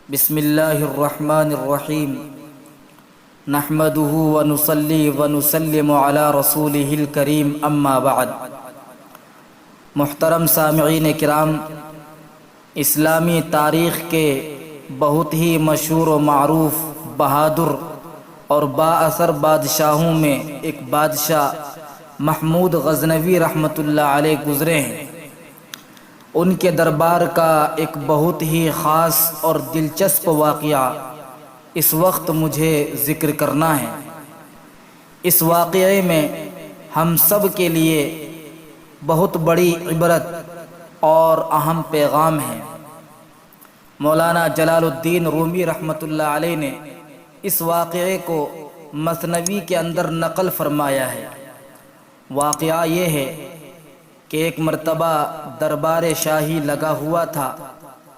بسم اللہ الرحمن الرحیم نحمده ونصلی ونسلم علی رسولہ الکریم اما بعد۔ محترم سامعین کرام، اسلامی تاریخ کے بہت ہی مشہور و معروف بہادر اور با اثر بادشاہوں میں ایک بادشاہ محمود غزنوی رحمۃ اللہ علیہ گزرے ہیں۔ ان کے دربار کا ایک بہت ہی خاص اور دلچسپ واقعہ اس وقت مجھے ذکر کرنا ہے۔ اس واقعے میں ہم سب کے لیے بہت بڑی عبرت اور اہم پیغام ہے۔ مولانا جلال الدین رومی رحمۃ اللہ علیہ نے اس واقعے کو مثنوی کے اندر نقل فرمایا ہے۔ واقعہ یہ ہے کہ ایک مرتبہ دربار شاہی لگا ہوا تھا۔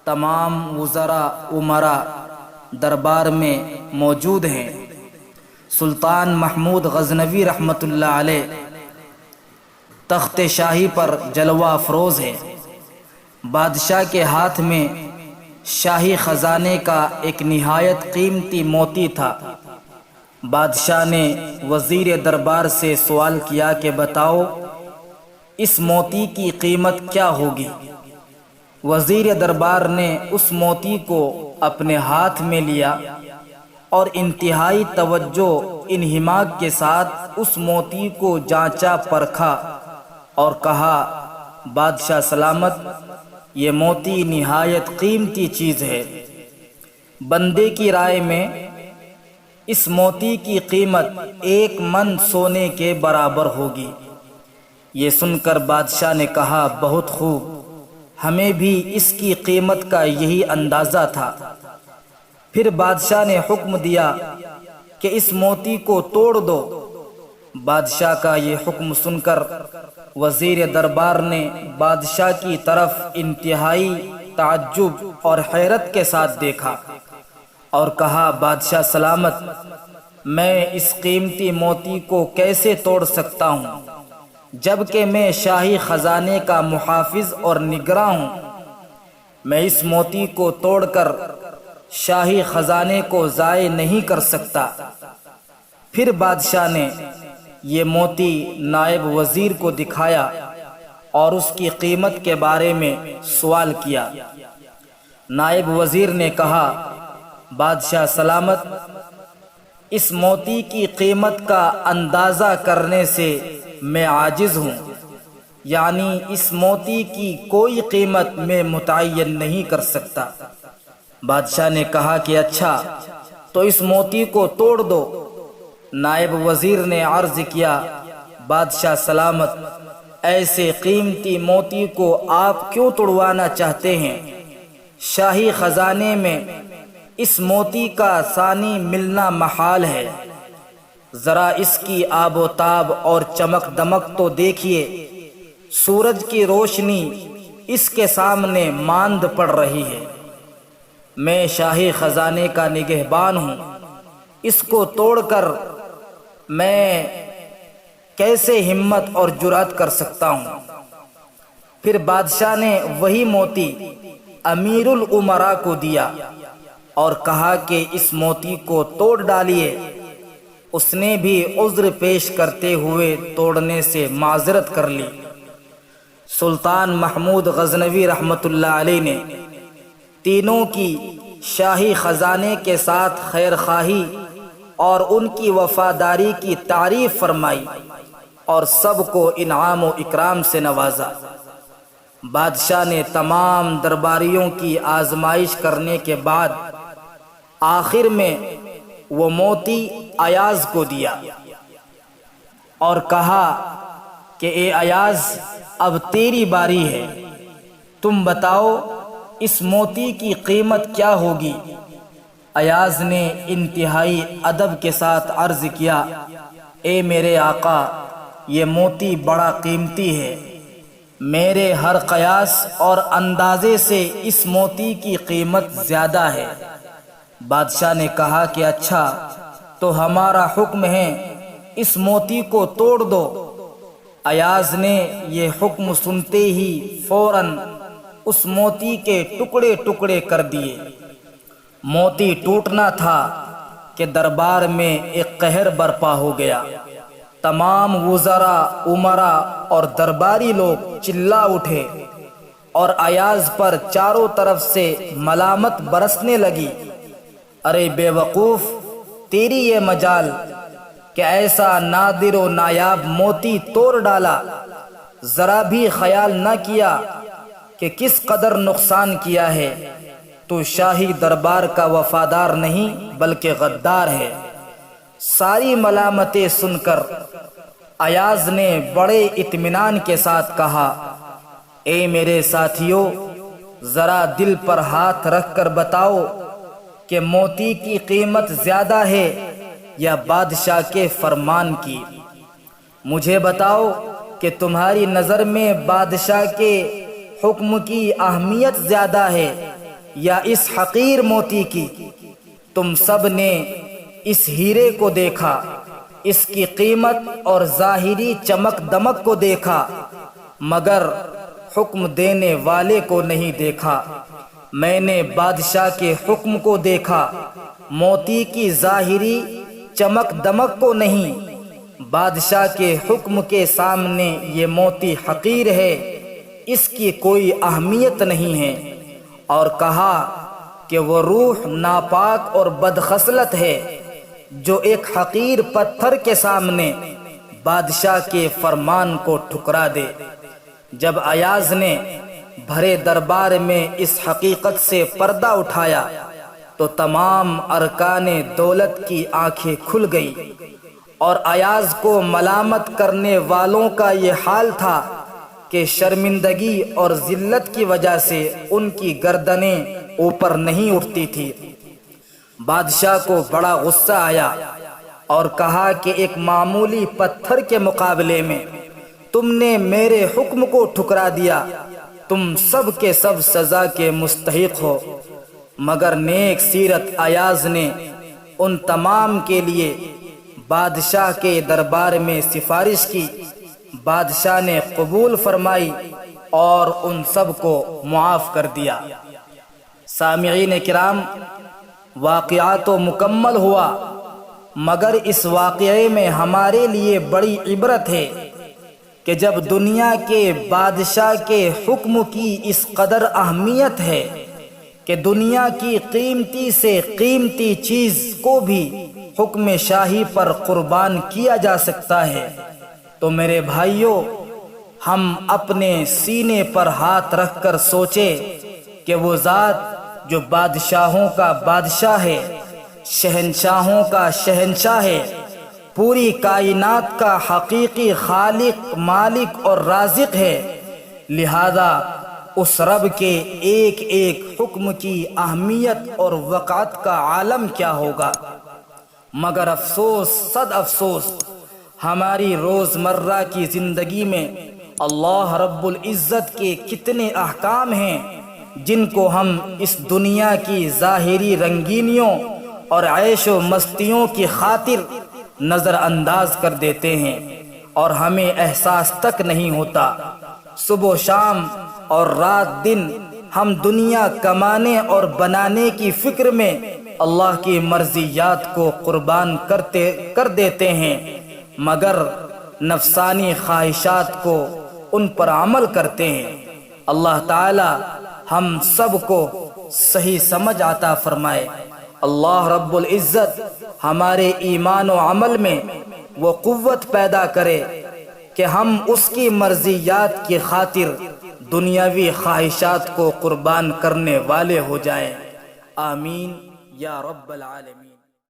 تمام وزراء امراء دربار میں موجود ہیں۔ سلطان محمود غزنوی رحمۃ اللہ علیہ تخت شاہی پر جلوہ افروز ہے۔ بادشاہ کے ہاتھ میں شاہی خزانے کا ایک نہایت قیمتی موتی تھا۔ بادشاہ نے وزیر دربار سے سوال کیا کہ بتاؤ اس موتی کی قیمت کیا ہوگی؟ وزیر دربار نے اس موتی کو اپنے ہاتھ میں لیا اور انتہائی توجہ انہماک کے ساتھ اس موتی کو جانچا پرکھا اور کہا، بادشاہ سلامت، یہ موتی نہایت قیمتی چیز ہے۔ بندے کی رائے میں اس موتی کی قیمت 1 من سونے کے برابر ہوگی۔ یہ سن کر بادشاہ نے کہا، بہت خوب، ہمیں بھی اس کی قیمت کا یہی اندازہ تھا۔ پھر بادشاہ نے حکم دیا کہ اس موتی کو توڑ دو۔ بادشاہ کا یہ حکم سن کر وزیر دربار نے بادشاہ کی طرف انتہائی تعجب اور حیرت کے ساتھ دیکھا اور کہا، بادشاہ سلامت، میں اس قیمتی موتی کو کیسے توڑ سکتا ہوں جبکہ میں شاہی خزانے کا محافظ اور نگراں ہوں؟ میں اس موتی کو توڑ کر شاہی خزانے کو ضائع نہیں کر سکتا۔ پھر بادشاہ نے یہ موتی نائب وزیر کو دکھایا اور اس کی قیمت کے بارے میں سوال کیا۔ نائب وزیر نے کہا، بادشاہ سلامت، اس موتی کی قیمت کا اندازہ کرنے سے میں عاجز ہوں، یعنی اس موتی کی کوئی قیمت میں متعین نہیں کر سکتا۔ بادشاہ نے کہا کہ اچھا، تو اس موتی کو توڑ دو۔ نائب وزیر نے عرض کیا، بادشاہ سلامت، ایسے قیمتی موتی کو آپ کیوں توڑوانا چاہتے ہیں؟ شاہی خزانے میں اس موتی کا ثانی ملنا محال ہے۔ ذرا اس کی آب و تاب اور چمک دمک تو دیکھیے، سورج کی روشنی اس کے سامنے ماند پڑ رہی ہے۔ میں شاہی خزانے کا نگہبان ہوں، اس کو توڑ کر میں کیسے ہمت اور جرأت کر سکتا ہوں؟ پھر بادشاہ نے وہی موتی امیر الامراء کو دیا اور کہا کہ اس موتی کو توڑ ڈالیے۔ اس نے بھی عذر پیش کرتے ہوئے توڑنے سے معذرت کر لی۔ سلطان محمود غزنوی رحمۃ اللہ علیہ نے تینوں کی شاہی خزانے کے ساتھ خیر خواہی اور ان کی وفاداری کی تعریف فرمائی اور سب کو انعام و اکرام سے نوازا۔ بادشاہ نے تمام درباریوں کی آزمائش کرنے کے بعد آخر میں وہ موتی ایاز کو دیا اور کہا کہ اے ایاز، اب تیری باری ہے، تم بتاؤ اس موتی کی قیمت کیا ہوگی؟ ایاز نے انتہائی ادب کے ساتھ عرض کیا، اے میرے آقا، یہ موتی بڑا قیمتی ہے، میرے ہر قیاس اور اندازے سے اس موتی کی قیمت زیادہ ہے۔ بادشاہ نے کہا کہ اچھا، تو ہمارا حکم ہے اس موتی کو توڑ دو۔ ایاز نے یہ حکم سنتے ہی فوراً اس موتی کے ٹکڑے ٹکڑے کر دیے۔ موتی ٹوٹنا تھا کہ دربار میں ایک قہر برپا ہو گیا۔ تمام وزراء، امراء اور درباری لوگ چلا اٹھے اور ایاز پر چاروں طرف سے ملامت برسنے لگی۔ ارے بے وقوف، تیری یہ مجال کہ ایسا نادر و نایاب موتی توڑ ڈالا، ذرا بھی خیال نہ کیا کہ کس قدر نقصان کیا ہے۔ تو شاہی دربار کا وفادار نہیں بلکہ غدار ہے۔ ساری ملامتیں سن کر ایاز نے بڑے اطمینان کے ساتھ کہا، اے میرے ساتھیو، ذرا دل پر ہاتھ رکھ کر بتاؤ کہ موتی کی قیمت زیادہ ہے یا بادشاہ کے فرمان کی؟ مجھے بتاؤ کہ تمہاری نظر میں بادشاہ کے حکم کی اہمیت زیادہ ہے یا اس حقیر موتی کی؟ تم سب نے اس ہیرے کو دیکھا، اس کی قیمت اور ظاہری چمک دمک کو دیکھا، مگر حکم دینے والے کو نہیں دیکھا۔ میں نے بادشاہ کے حکم کو دیکھا، موتی کی ظاہری چمک دمک کو نہیں۔ بادشاہ کے حکم کے سامنے یہ موتی حقیر ہے، اس کی کوئی اہمیت نہیں ہے۔ اور کہا کہ وہ روح ناپاک اور بدخصلت ہے جو ایک حقیر پتھر کے سامنے بادشاہ کے فرمان کو ٹھکرا دے۔ جب ایاز نے بھرے دربار میں اس حقیقت سے پردہ اٹھایا تو تمام ارکان دولت کی آنکھیں کھل گئی، اور ایاز کو ملامت کرنے والوں کا یہ حال تھا کہ شرمندگی اور ذلت کی وجہ سے ان کی گردنیں اوپر نہیں اٹھتی تھی۔ بادشاہ کو بڑا غصہ آیا اور کہا کہ ایک معمولی پتھر کے مقابلے میں تم نے میرے حکم کو ٹھکرا دیا، تم سب کے سب سزا کے مستحق ہو۔ مگر نیک سیرت ایاز نے ان تمام کے لیے بادشاہ کے دربار میں سفارش کی۔ بادشاہ نے قبول فرمائی اور ان سب کو معاف کر دیا۔ سامعین کرام، واقعہ تو مکمل ہوا، مگر اس واقعے میں ہمارے لیے بڑی عبرت ہے کہ جب دنیا کے بادشاہ کے حکم کی اس قدر اہمیت ہے کہ دنیا کی قیمتی سے قیمتی چیز کو بھی حکم شاہی پر قربان کیا جا سکتا ہے، تو میرے بھائیوں، ہم اپنے سینے پر ہاتھ رکھ کر سوچیں کہ وہ ذات جو بادشاہوں کا بادشاہ ہے، شہنشاہوں کا شہنشاہ ہے، پوری کائنات کا حقیقی خالق، مالک اور رازق ہے، لہذا اس رب کے ایک ایک حکم کی اہمیت اور وقعت کا عالم کیا ہوگا۔ مگر افسوس، صد افسوس، ہماری روزمرہ کی زندگی میں اللہ رب العزت کے کتنے احکام ہیں جن کو ہم اس دنیا کی ظاہری رنگینیوں اور عیش و مستیوں کی خاطر نظر انداز کر دیتے ہیں اور ہمیں احساس تک نہیں ہوتا۔ صبح و شام اور رات دن ہم دنیا کمانے اور بنانے کی فکر میں اللہ کی مرضیات کو قربان کر دیتے ہیں، مگر نفسانی خواہشات کو ان پر عمل کرتے ہیں۔ اللہ تعالی ہم سب کو صحیح سمجھ عطا فرمائے۔ اللہ رب العزت ہمارے ایمان و عمل میں وہ قوت پیدا کرے کہ ہم اس کی مرضیات کی خاطر دنیاوی خواہشات کو قربان کرنے والے ہو جائیں۔ آمین یا رب العالمین۔